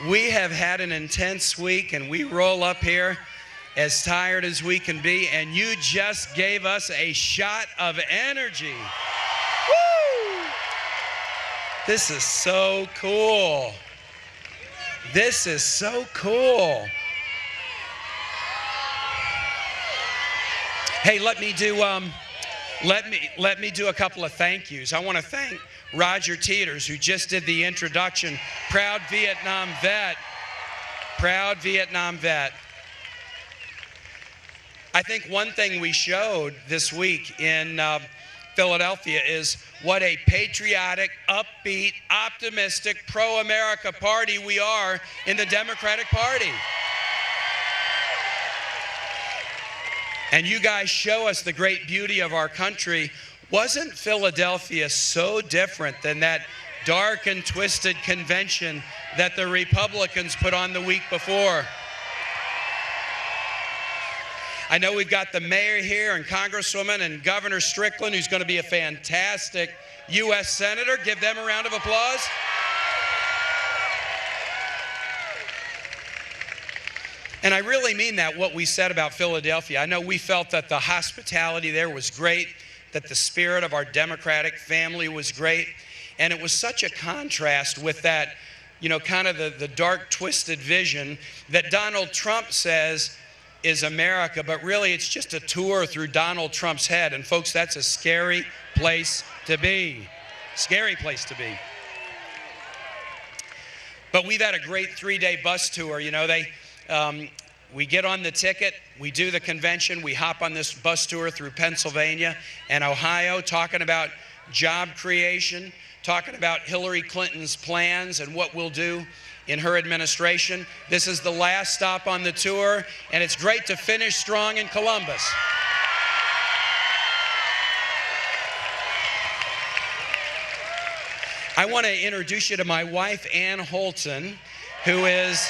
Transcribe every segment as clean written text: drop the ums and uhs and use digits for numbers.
We have had an intense week, and we roll up here as tired as we can be, and you just gave us a shot of energy. Woo! This is so cool. This is so cool. Hey, let me do a couple of thank yous. I want to thank Roger Teeters, who just did the introduction. Proud Vietnam vet. Proud Vietnam vet. I think one thing we showed this week in Philadelphia is what a patriotic, upbeat, optimistic, pro-America party we are in the Democratic Party. And you guys show us the great beauty of our country. Wasn't Philadelphia so different than that dark and twisted convention that the Republicans put on the week before? I know we've got the mayor here and Congresswoman and Governor Strickland, who's going to be a fantastic U.S. Senator. Give them a round of applause. And I really mean that, what we said about Philadelphia. I know we felt that the hospitality there was great, that the spirit of our Democratic family was great. And it was such a contrast with that, kind of the dark, twisted vision that Donald Trump says is America, but really it's just a tour through Donald Trump's head. And folks, that's a scary place to be. Scary place to be. But we've had a great 3-day bus tour. We get on the ticket, we do the convention, we hop on this bus tour through Pennsylvania and Ohio, talking about job creation, talking about Hillary Clinton's plans and what we'll do in her administration. This is the last stop on the tour, and it's great to finish strong in Columbus. I want to introduce you to my wife, Ann Holton, who is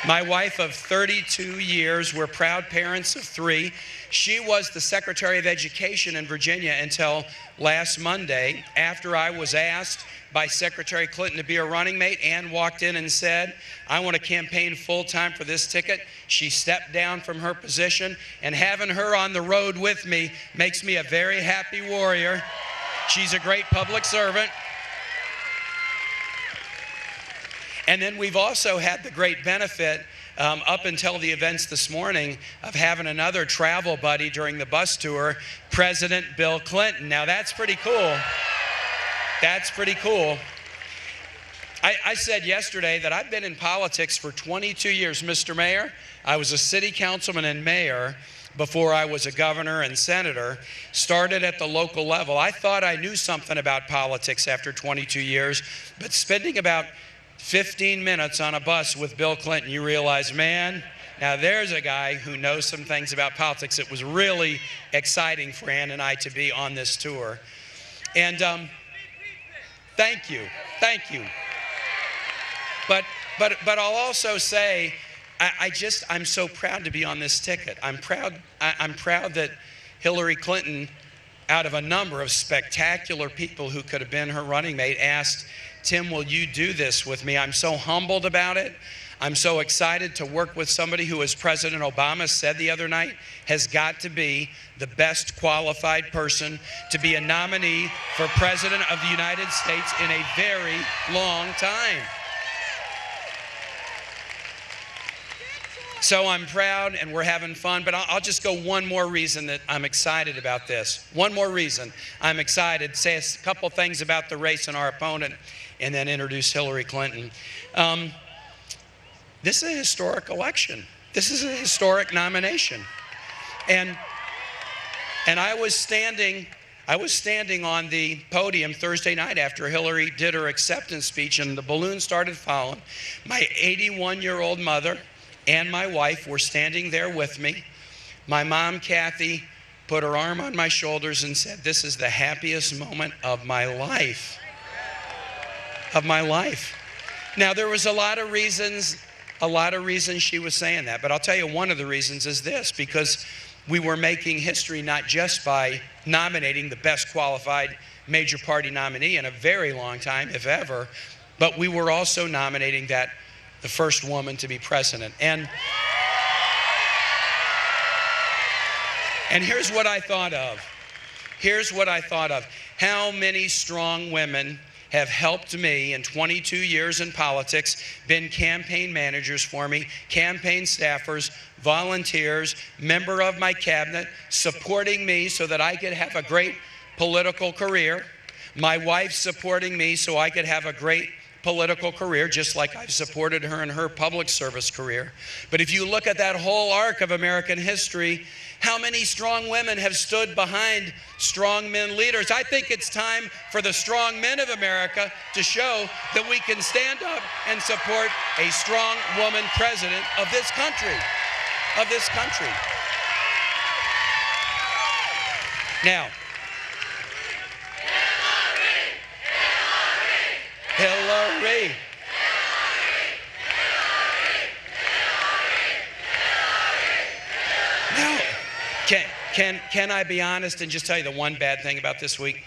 my wife of 32 years. We're proud parents of 3. She was the Secretary of Education in Virginia until last Monday. After I was asked by Secretary Clinton to be a running mate, Ann walked in and said, I want to campaign full-time for this ticket. She stepped down from her position, and having her on the road with me makes me a very happy warrior. She's a great public servant. And then we've also had the great benefit, up until the events this morning, of having another travel buddy during the bus tour, President Bill Clinton. Now that's pretty cool. That's pretty cool. I said yesterday that I've been in politics for 22 years, Mr. Mayor. I was a city councilman and mayor before I was a governor and senator. Started at the local level. I thought I knew something about politics after 22 years, but spending about 15 minutes on a bus with Bill Clinton, you realize, man, now there's a guy who knows some things about politics. It was really exciting for Ann and I to be on this tour. And thank you. But I'll also say, I'm so proud to be on this ticket. I'm proud that Hillary Clinton, out of a number of spectacular people who could have been her running mate, asked, Tim, will you do this with me? I'm so humbled about it. I'm so excited to work with somebody who, as President Obama said the other night, has got to be the best qualified person to be a nominee for President of the United States in a very long time. So I'm proud and we're having fun, but I'll just go one more reason that I'm excited about this. One more reason I'm excited. Say a couple things about the race and our opponent, and then introduce Hillary Clinton. This is a historic election. This is a historic nomination. And I was standing on the podium Thursday night after Hillary did her acceptance speech, and the balloon started falling. My 81-year-old mother and my wife were standing there with me. My mom, Kathy, put her arm on my shoulders and said, this is the happiest moment of my life. Of my life. Now, there was a lot of reasons she was saying that, but I'll tell you one of the reasons is this, because we were making history not just by nominating the best qualified major party nominee in a very long time, if ever, but we were also nominating the first woman to be president. And here's what I thought of. Here's what I thought of. How many strong women have helped me in 22 years in politics, been campaign managers for me, campaign staffers, volunteers, member of my cabinet, supporting me so that I could have a great political career. My wife supporting me so I could have a great political career, just like I've supported her in her public service career. But if you look at that whole arc of American history, how many strong women have stood behind strong men leaders? I think it's time for the strong men of America to show that we can stand up and support a strong woman president of this country. Now, Hillary. Now, can I be honest and just tell you the one bad thing about this week?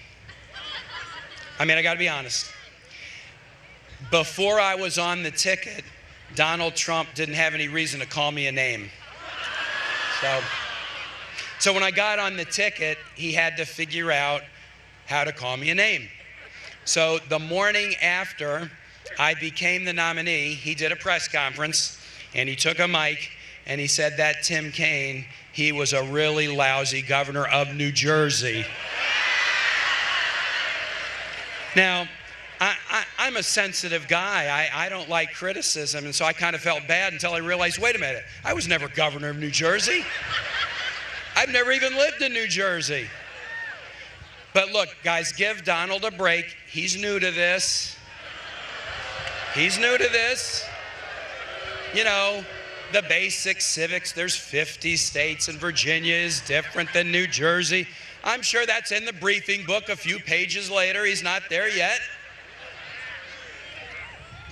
I mean, I got to be honest. Before I was on the ticket, Donald Trump didn't have any reason to call me a name. So when I got on the ticket, he had to figure out how to call me a name. So the morning after I became the nominee, he did a press conference and he took a mic and he said that Tim Kaine, he was a really lousy governor of New Jersey. Now, I'm a sensitive guy. I don't like criticism, and so I kind of felt bad until I realized, wait a minute, I was never governor of New Jersey. I've never even lived in New Jersey. But look, guys, give Donald a break. He's new to this. You know, the basic civics, there's 50 states, and Virginia is different than New Jersey. I'm sure that's in the briefing book a few pages later. He's not there yet.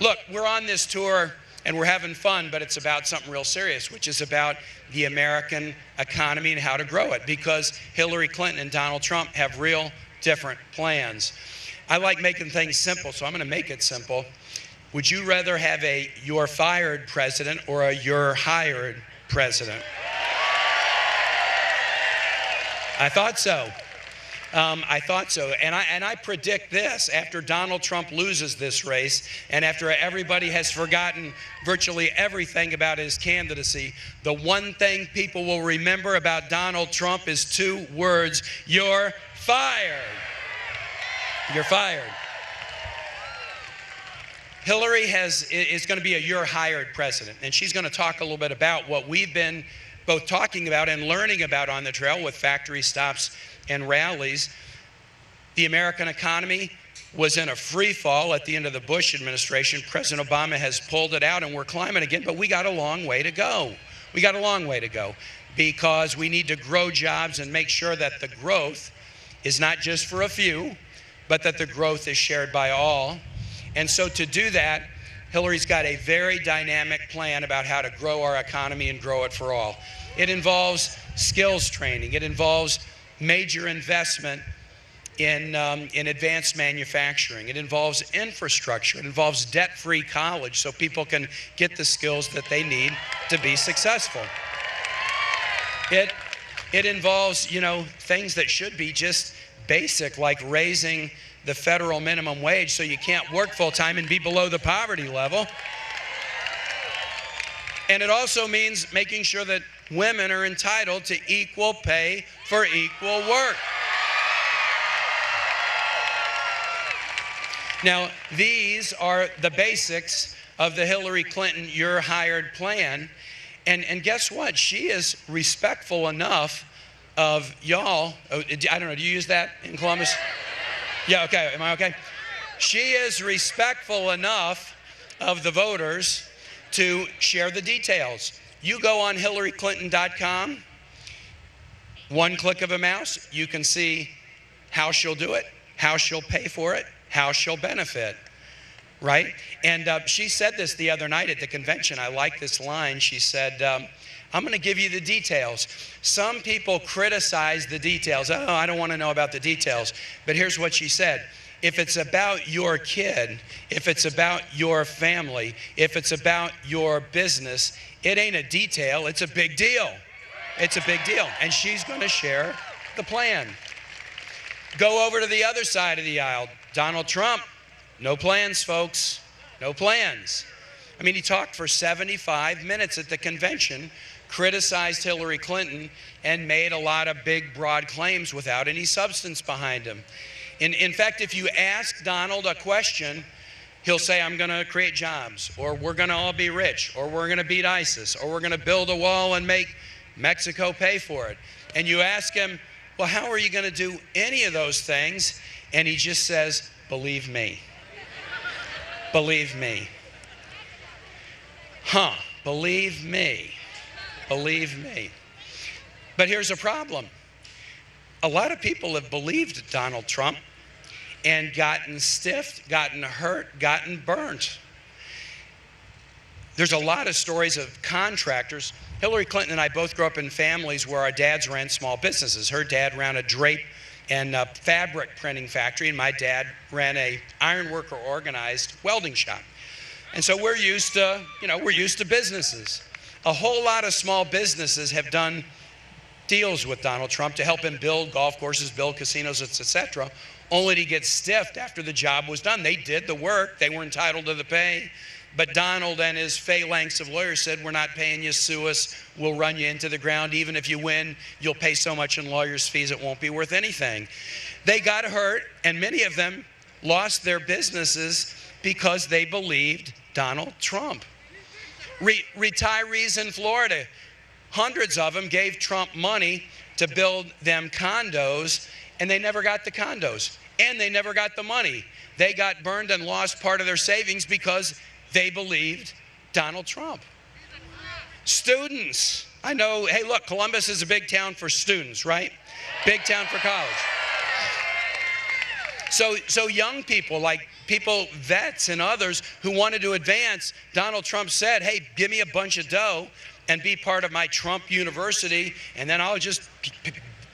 Look, we're on this tour and we're having fun, but it's about something real serious, which is about the American economy and how to grow it, because Hillary Clinton and Donald Trump have real different plans. I like making things simple, so I'm going to make it simple. Would you rather have a "you're fired" president or a "you're hired" president? I thought so. And I predict this: after Donald Trump loses this race, and after everybody has forgotten virtually everything about his candidacy, the one thing people will remember about Donald Trump is two words: you're fired. You're fired. Hillary is going to be a "you're hired" president, and she's going to talk a little bit about what we've been both talking about and learning about on the trail with factory stops and rallies. The American economy was in a free fall at the end of the Bush administration. President Obama has pulled it out and we're climbing again, but we got a long way to go. We got a long way to go because we need to grow jobs and make sure that the growth is not just for a few, but that the growth is shared by all. And so to do that, Hillary's got a very dynamic plan about how to grow our economy and grow it for all. It involves skills training. It involves major investment in advanced manufacturing. It involves infrastructure. It involves debt-free college so people can get the skills that they need to be successful. It involves, things that should be just basic, like raising the federal minimum wage so you can't work full-time and be below the poverty level. And it also means making sure that women are entitled to equal pay for equal work. Now, these are the basics of the Hillary Clinton "you're hired" plan. And guess what? She is respectful enough of y'all. I don't know, do you use that in Columbus? Yeah, okay. Am I okay? She is respectful enough of the voters to share the details. You go on HillaryClinton.com, one click of a mouse, you can see how she'll do it, how she'll pay for it, how she'll benefit, right? And she said this the other night at the convention. I like this line. She said, I'm going to give you the details. Some people criticize the details. Oh, I don't want to know about the details. But here's what she said. if it's about your kid, if it's about your family, if it's about your business, it ain't a detail, it's a big deal. It's a big deal. And she's going to share the plan. Go over to the other side of the aisle. Donald Trump, no plans, folks. No plans. I mean, he talked for 75 minutes at the convention, criticized Hillary Clinton, and made a lot of big, broad claims without any substance behind them. In fact, if you ask Donald a question, he'll say, I'm going to create jobs, or we're going to all be rich, or we're going to beat ISIS, or we're going to build a wall and make Mexico pay for it. And you ask him, well, how are you going to do any of those things? And he just says, believe me. Believe me. Believe me. Believe me. But here's a problem. A lot of people have believed Donald Trump and gotten stiffed, gotten hurt, gotten burnt. There's a lot of stories of contractors. Hillary Clinton and I both grew up in families where our dads ran small businesses. Her dad ran a drape and a fabric printing factory, and my dad ran a ironworker organized welding shop. And so we're used to businesses. A whole lot of small businesses have done deals with Donald Trump to help him build golf courses, build casinos, etc., only to get stiffed after the job was done. They did the work. They were entitled to the pay. But Donald and his phalanx of lawyers said, we're not paying you, sue us, we'll run you into the ground. Even if you win, you'll pay so much in lawyers' fees, it won't be worth anything. They got hurt, and many of them lost their businesses because they believed Donald Trump. Retirees in Florida, hundreds of them gave Trump money to build them condos, and they never got the condos, and they never got the money. They got burned and lost part of their savings because they believed Donald Trump. Students, I know, hey, look, Columbus is a big town for students, right? Big town for college. So young people, like people, vets and others who wanted to advance, Donald Trump said, hey, give me a bunch of dough and be part of my Trump University, and then I'll just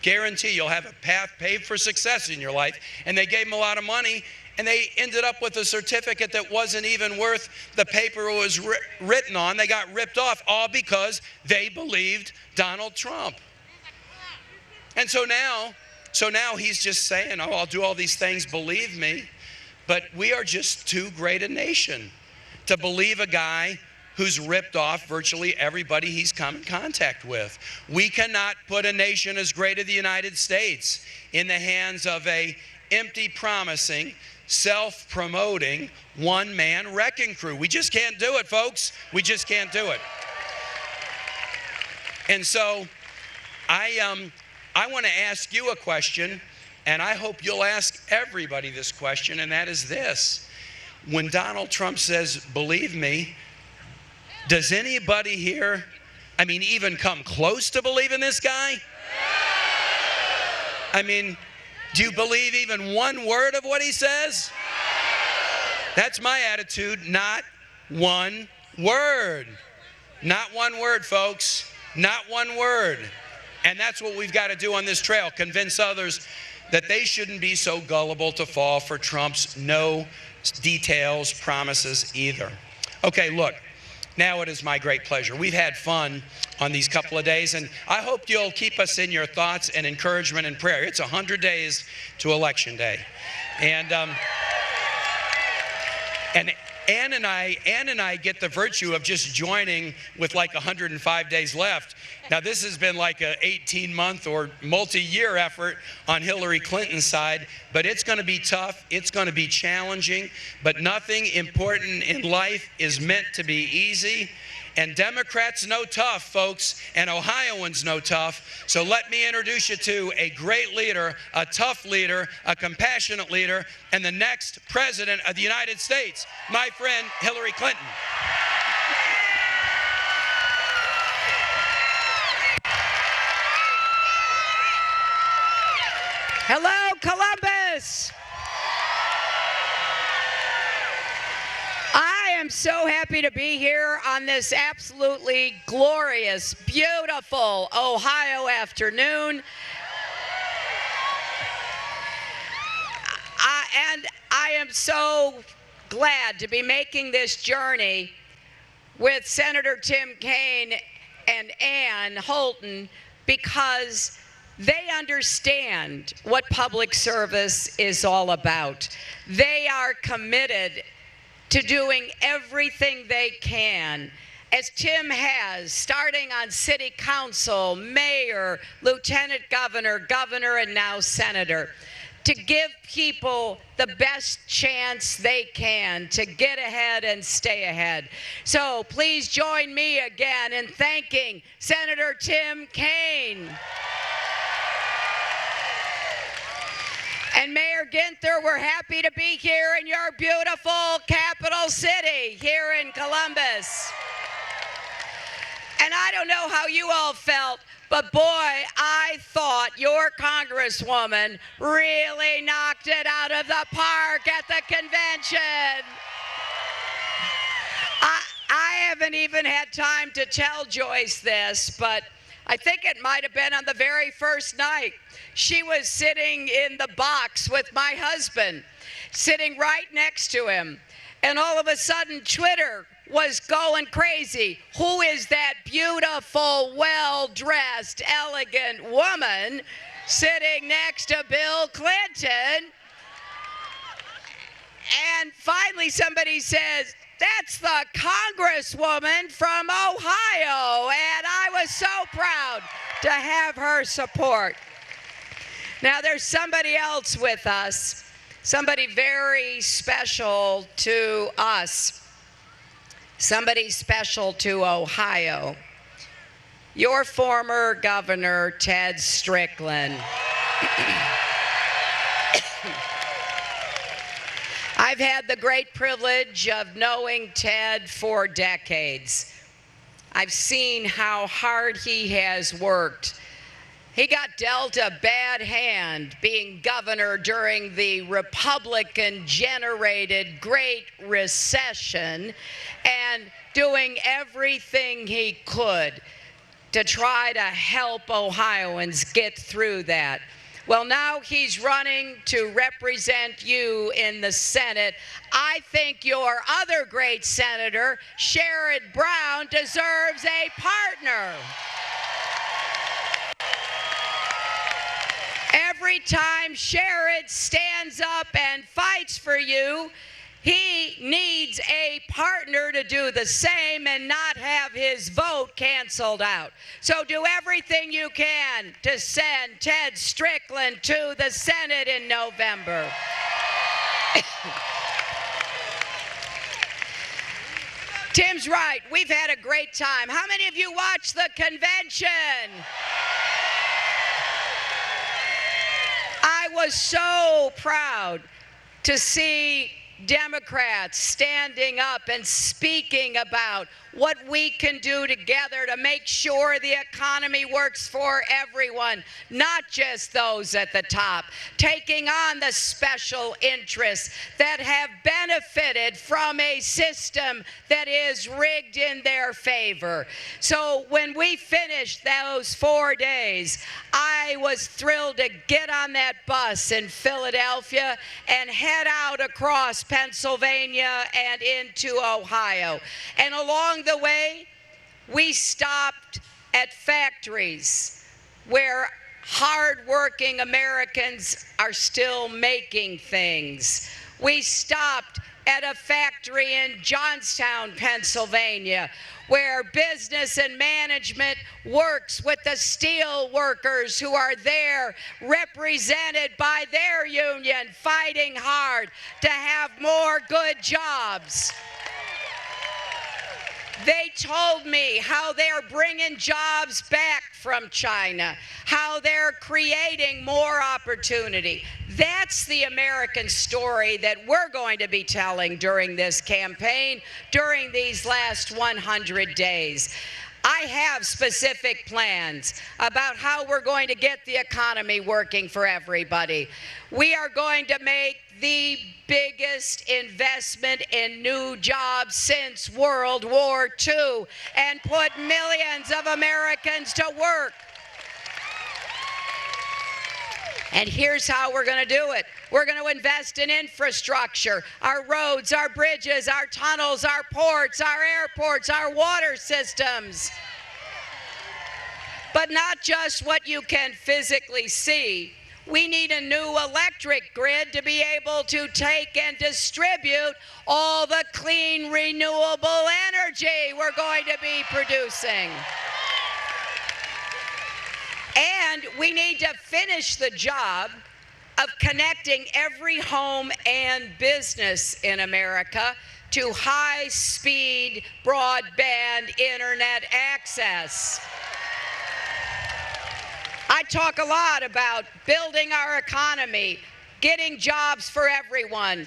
guarantee you'll have a path paved for success in your life. And they gave him a lot of money, and they ended up with a certificate that wasn't even worth the paper it was written on. They got ripped off, all because they believed Donald Trump. And so now he's just saying, oh, I'll do all these things, believe me. But we are just too great a nation to believe a guy who's ripped off virtually everybody he's come in contact with. We cannot put a nation as great as the United States in the hands of a empty promising, self-promoting, one-man wrecking crew. We just can't do it, folks. We just can't do it. And so I want to ask you a question, and I hope you'll ask everybody this question, and that is this. When Donald Trump says, believe me, does anybody here, even come close to believing this guy? Do you believe even one word of what he says? That's my attitude. Not one word. Not one word, folks. Not one word. And that's what we've got to do on this trail. Convince others that they shouldn't be so gullible to fall for Trump's no details promises either. Okay, look. Now it is my great pleasure. We've had fun on these couple of days, and I hope you'll keep us in your thoughts and encouragement and prayer. It's 100 days to Election Day. And Ann and I get the virtue of just joining with like 105 days left. Now, this has been like an 18-month or multi-year effort on Hillary Clinton's side, but it's going to be tough. It's going to be challenging, but nothing important in life is meant to be easy. And Democrats know tough, folks, and Ohioans know tough. So let me introduce you to a great leader, a tough leader, a compassionate leader, and the next president of the United States, my friend Hillary Clinton. Hello, Columbus. I am so happy to be here on this absolutely glorious, beautiful Ohio afternoon. And I am so glad to be making this journey with Senator Tim Kaine and Ann Holton because they understand what public service is all about. They are committed to doing everything they can, as Tim has, starting on city council, mayor, lieutenant governor, governor, and now senator, to give people the best chance they can to get ahead and stay ahead. So please join me again in thanking Senator Tim Kaine. And Mayor Ginther, we're happy to be here in your beautiful capital city here in Columbus. And I don't know how you all felt, but boy, I thought your congresswoman really knocked it out of the park at the convention. I haven't even had time to tell Joyce this, but I think it might have been on the very first night. She was sitting in the box with my husband, sitting right next to him. And all of a sudden, Twitter was going crazy. Who is that beautiful, well-dressed, elegant woman sitting next to Bill Clinton? And finally somebody says, that's the Congresswoman from Ohio. And I was so proud to have her support. Now there's somebody else with us, somebody very special to us. Somebody special to Ohio. Your former governor, Ted Strickland. I've had the great privilege of knowing Ted for decades. I've seen how hard he has worked. He got dealt a bad hand being governor during the Republican-generated Great Recession and doing everything he could to try to help Ohioans get through that. Well, now he's running to represent you in the Senate. I think your other great senator, Sherrod Brown, deserves a partner. Every time Sherrod stands up and fights for you, he needs a partner to do the same and not have his vote canceled out. So do everything you can to send Ted Strickland to the Senate in November. Tim's right. We've had a great time. How many of you watched the convention? I was so proud to see Democrats standing up and speaking about what we can do together to make sure the economy works for everyone, not just those at the top, taking on the special interests that have benefited from a system that is rigged in their favor. So when we finished those 4 days, I was thrilled to get on that bus in Philadelphia and head out across Pennsylvania and into Ohio. And along the way, we stopped at factories where hardworking Americans are still making things. We stopped at a factory in Johnstown, Pennsylvania, where business and management works with the steel workers who are there represented by their union, fighting hard to have more good jobs. They told me how they're bringing jobs back from China, how they're creating more opportunity. That's the American story that we're going to be telling during this campaign, during these last 100 days. I have specific plans about how we're going to get the economy working for everybody. We are going to make the biggest investment in new jobs since World War II and put millions of Americans to work. And here's how we're going to do it. We're going to invest in infrastructure, our roads, our bridges, our tunnels, our ports, our airports, our water systems. But not just what you can physically see. We need a new electric grid to be able to take and distribute all the clean, renewable energy we're going to be producing. And we need to finish the job of connecting every home and business in America to high-speed broadband internet access. I talk a lot about building our economy, getting jobs for everyone.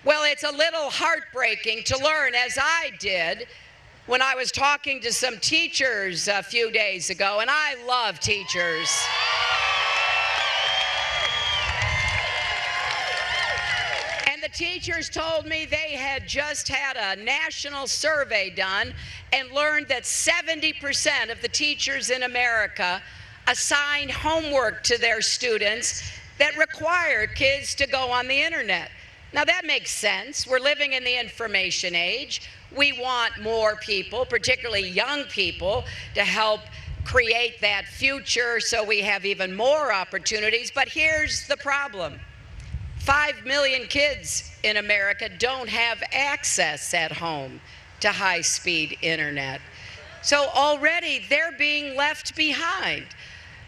Well, it's a little heartbreaking to learn, as I did, when I was talking to some teachers a few days ago, and I love teachers. And the teachers told me they had just had a national survey done and learned that 70% of the teachers in America assign homework to their students that require kids to go on the internet. Now that makes sense. We're living in the information age. We want more people, particularly young people, to help create that future so we have even more opportunities. But here's the problem. 5 million kids in America don't have access at home to high-speed internet. So already they're being left behind.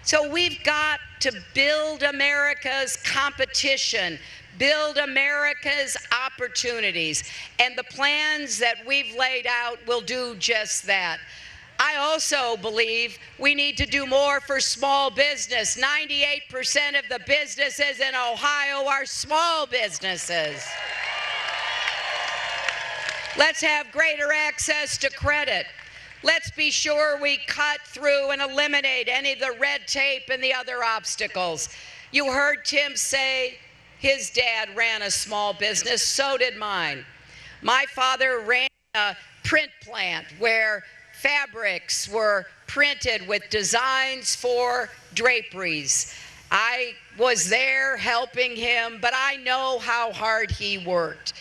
So we've got to build America's competition, build America's opportunities, and the plans that we've laid out will do just that. I also believe we need to do more for small business. 98% of the businesses in Ohio are small businesses. Let's have greater access to credit. Let's be sure we cut through and eliminate any of the red tape and the other obstacles. You heard Tim say his dad ran a small business, so did mine. My father ran a print plant where fabrics were printed with designs for draperies. I was there helping him, but I know how hard he worked.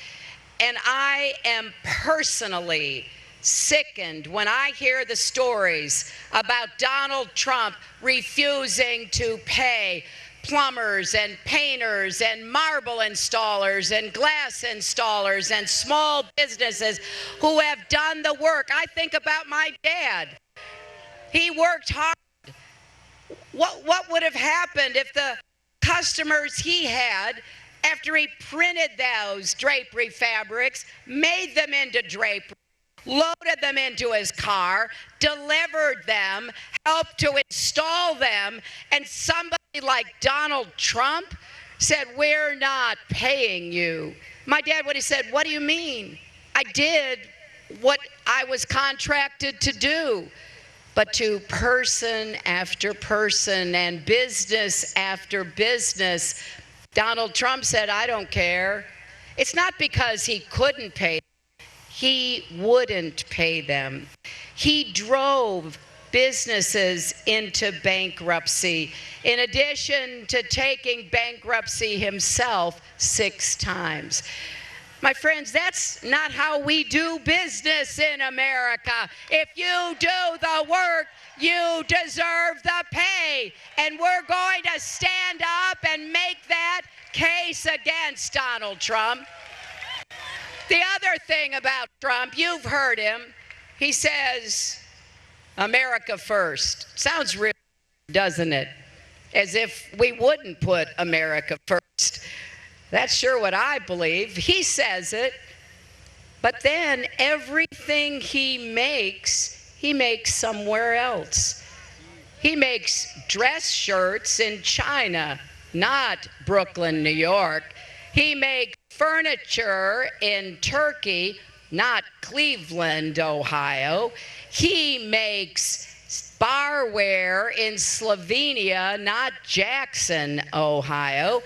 And I am personally sickened when I hear the stories about Donald Trump refusing to pay plumbers and painters and marble installers and glass installers and small businesses who have done the work. I think about my dad. He worked hard. What would have happened if the customers he had, after he printed those drapery fabrics, made them into drapery, loaded them into his car, delivered them, helped to install them, and somebody like Donald Trump said, "We're not paying you"? My dad would have said, "What do you mean? I did what I was contracted to do." But to person after person and business after business, Donald Trump said, "I don't care." It's not because he couldn't pay. He wouldn't pay them. He drove businesses into bankruptcy, in addition to taking bankruptcy himself 6 times. My friends, that's not how we do business in America. If you do the work, you deserve the pay. And we're going to stand up and make that case against Donald Trump. The other thing about Trump, you've heard him. He says, America first. Sounds real, doesn't it? As if we wouldn't put America first. That's sure what I believe. He says it, but then everything he makes somewhere else. He makes dress shirts in China, not Brooklyn, New York. He makes furniture in Turkey, not Cleveland, Ohio. He makes barware in Slovenia, not Jackson, Ohio.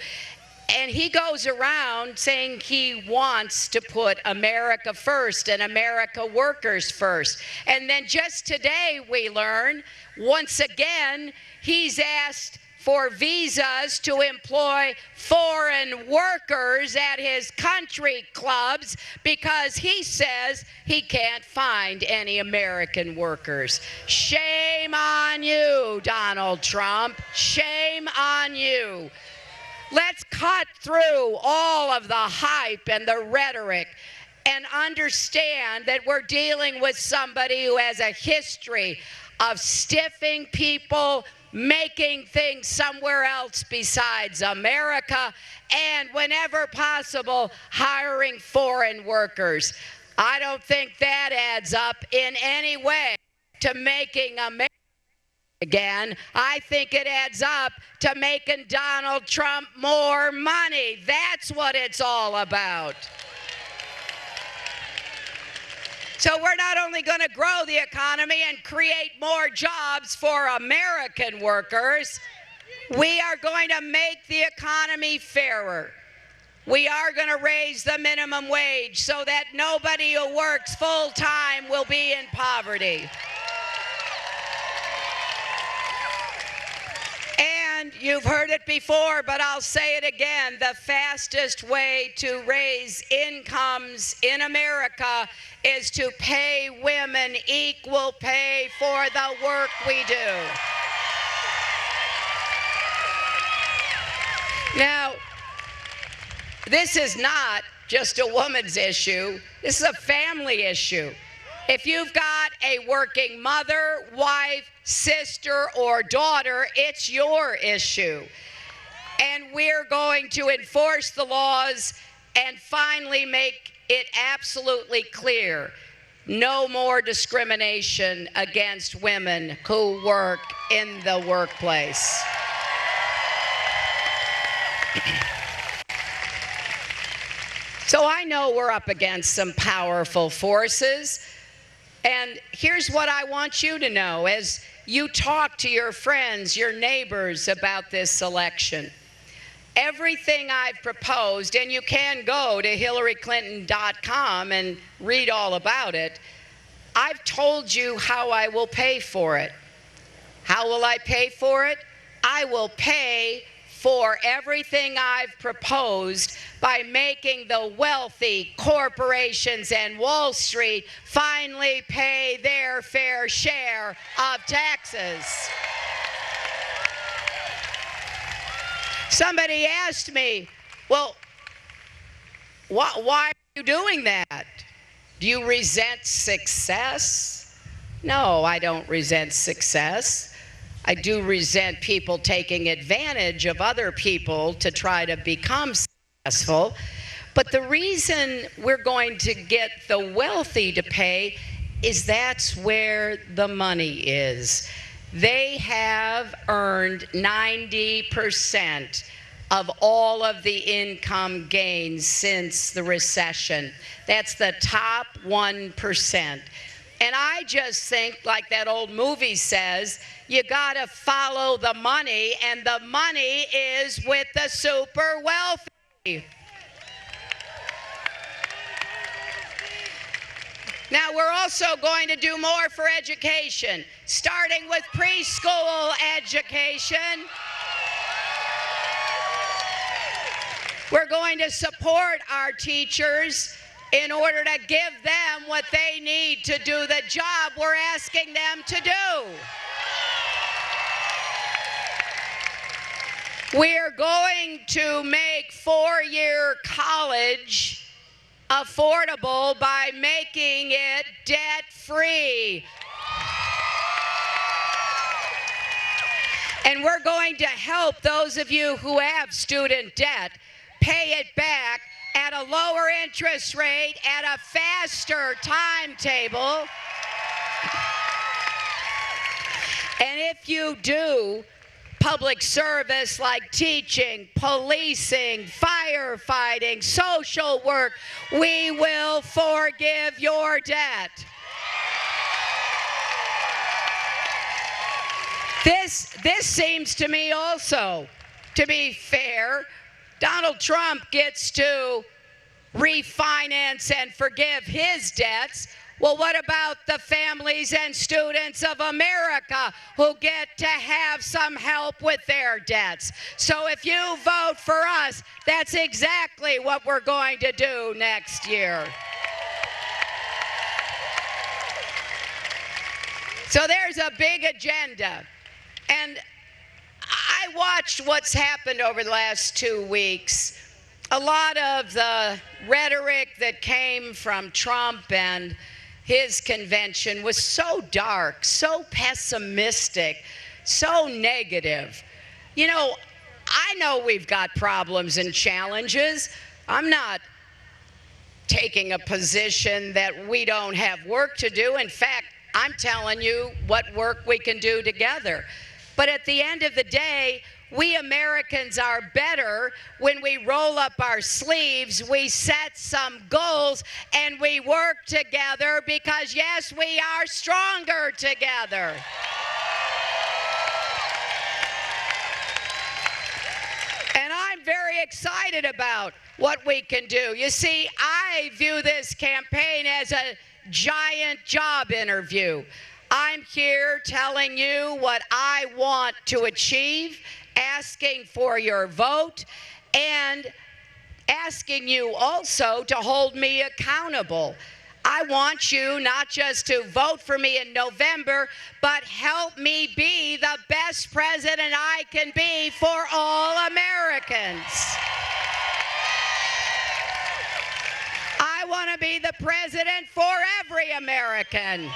And he goes around saying he wants to put America first and America workers first. And then just today we learn, once again, he's asked for visas to employ foreign workers at his country clubs because he says he can't find any American workers. Shame on you, Donald Trump. Shame on you. Let's cut through all of the hype and the rhetoric and understand that we're dealing with somebody who has a history of stiffing people, making things somewhere else besides America, and whenever possible, hiring foreign workers. I don't think that adds up in any way to making America again. I think it adds up to making Donald Trump more money. That's what it's all about. So we're not only going to grow the economy and create more jobs for American workers, we are going to make the economy fairer. We are going to raise the minimum wage so that nobody who works full-time will be in poverty. And you've heard it before, but I'll say it again, the fastest way to raise incomes in America is to pay women equal pay for the work we do. Now, this is not just a woman's issue. This is a family issue. If you've got a working mother, wife, sister, or daughter, it's your issue. And we're going to enforce the laws and finally make it absolutely clear. No more discrimination against women who work in the workplace. So I know we're up against some powerful forces. And here's what I want you to know as you talk to your friends, your neighbors about this election. Everything I've proposed, and you can go to HillaryClinton.com and read all about it, I've told you how I will pay for it. How will I pay for it? I will pay for everything I've proposed by making the wealthy corporations and Wall Street finally pay their fair share of taxes. Somebody asked me, well, why are you doing that? Do you resent success? No, I don't resent success. I do resent people taking advantage of other people to try to become successful. But the reason we're going to get the wealthy to pay is that's where the money is. They have earned 90% of all of the income gains since the recession. That's the top 1%. And I just think, like that old movie says, you gotta follow the money, and the money is with the super wealthy. Now, we're also going to do more for education, starting with preschool education. We're going to support our teachers in order to give them what they need to do the job we're asking them to do. We're going to make four-year college affordable by making it debt-free. And we're going to help those of you who have student debt pay it back at a lower interest rate, at a faster timetable. And if you do public service like teaching, policing, firefighting, social work, we will forgive your debt. This seems to me also to be fair. Donald Trump gets to refinance and forgive his debts Well, what about the families and students of America who get to have some help with their debts? So if you vote for us, that's exactly what we're going to do next year. So there's a big agenda. And I watched what's happened over the last 2 weeks. A lot of the rhetoric that came from Trump and his convention was so dark, so pessimistic, so negative. You know, I know we've got problems and challenges. I'm not taking a position that we don't have work to do. In fact, I'm telling you what work we can do together. But at the end of the day, we Americans are better when we roll up our sleeves, we set some goals, and we work together because, yes, we are stronger together. And I'm very excited about what we can do. You see, I view this campaign as a giant job interview. I'm here telling you what I want to achieve, asking for your vote, and asking you also to hold me accountable. I want you not just to vote for me in November, but help me be the best president I can be for all Americans. I want to be the president for every American.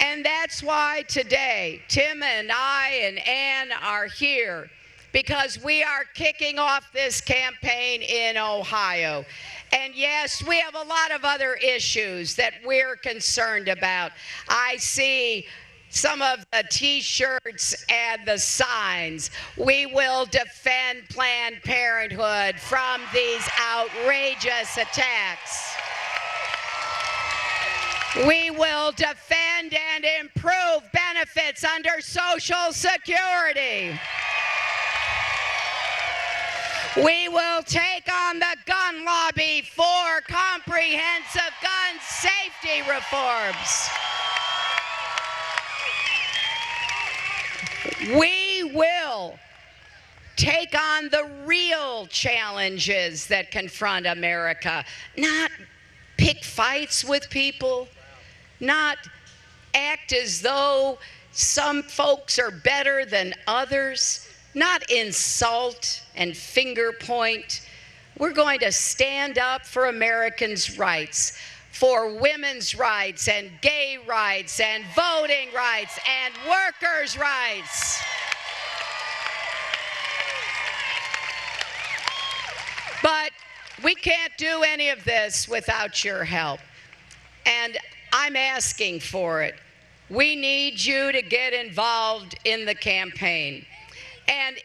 And that's why today, Tim and I and Ann are here, because we are kicking off this campaign in Ohio. And yes, we have a lot of other issues that we're concerned about. I see some of the T-shirts and the signs. We will defend Planned Parenthood from these outrageous attacks. We will defend and improve benefits under Social Security. We will take on the gun lobby for comprehensive gun safety reforms. We will take on the real challenges that confront America, not pick fights with people, not act as though some folks are better than others, not insult and finger point. We're going to stand up for Americans' rights, for women's rights and gay rights and voting rights and workers' rights. But we can't do any of this without your help. And I'm asking for it. We need you to get involved in the campaign. And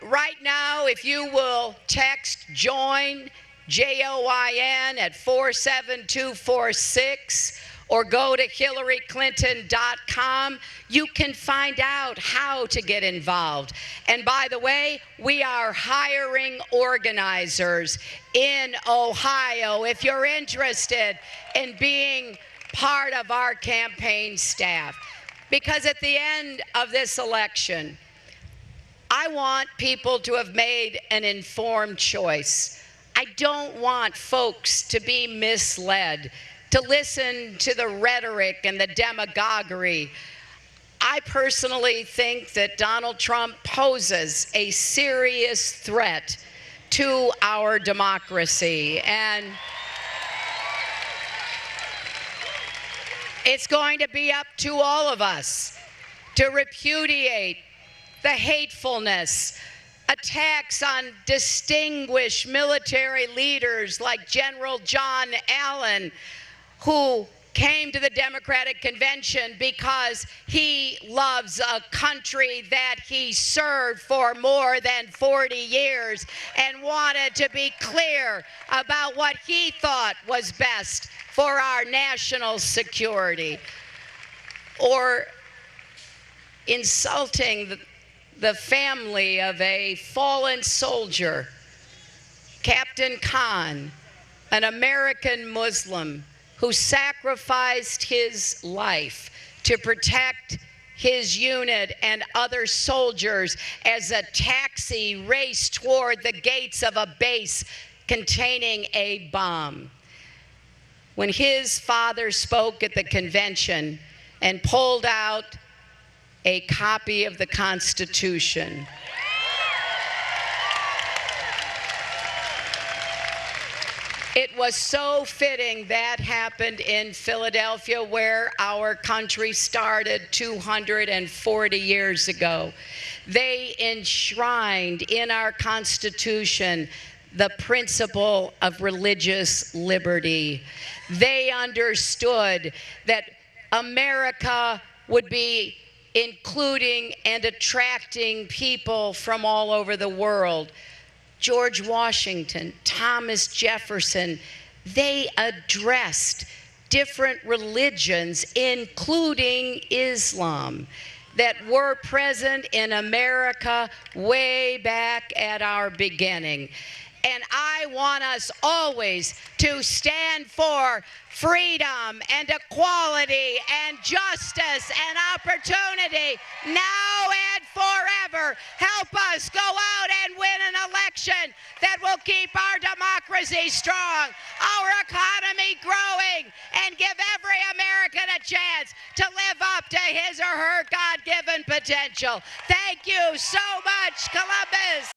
right now, if you will text JOIN, J-O-I-N, at 47246, or go to HillaryClinton.com, you can find out how to get involved. And by the way, we are hiring organizers in Ohio if you're interested in being part of our campaign staff. Because at the end of this election, I want people to have made an informed choice. I don't want folks to be misled, to listen to the rhetoric and the demagoguery. I personally think that Donald Trump poses a serious threat to our democracy. And it's going to be up to all of us to repudiate the hatefulness, attacks on distinguished military leaders like General John Allen, who came to the Democratic Convention because he loves a country that he served for more than 40 years and wanted to be clear about what he thought was best for our national security. Or insulting the family of a fallen soldier, Captain Khan, an American Muslim who sacrificed his life to protect his unit and other soldiers as a taxi raced toward the gates of a base containing a bomb. When his father spoke at the convention and pulled out a copy of the Constitution, it was so fitting that happened in Philadelphia, where our country started 240 years ago. They enshrined in our Constitution the principle of religious liberty. They understood that America would be including and attracting people from all over the world. George Washington, Thomas Jefferson, they addressed different religions, including Islam, that were present in America way back at our beginning. And I want us always to stand for freedom and equality and justice and opportunity now and forever. Help us go out and win an election that will keep our democracy strong, our economy growing, and give every American a chance to live up to his or her God-given potential. Thank you so much, Columbus.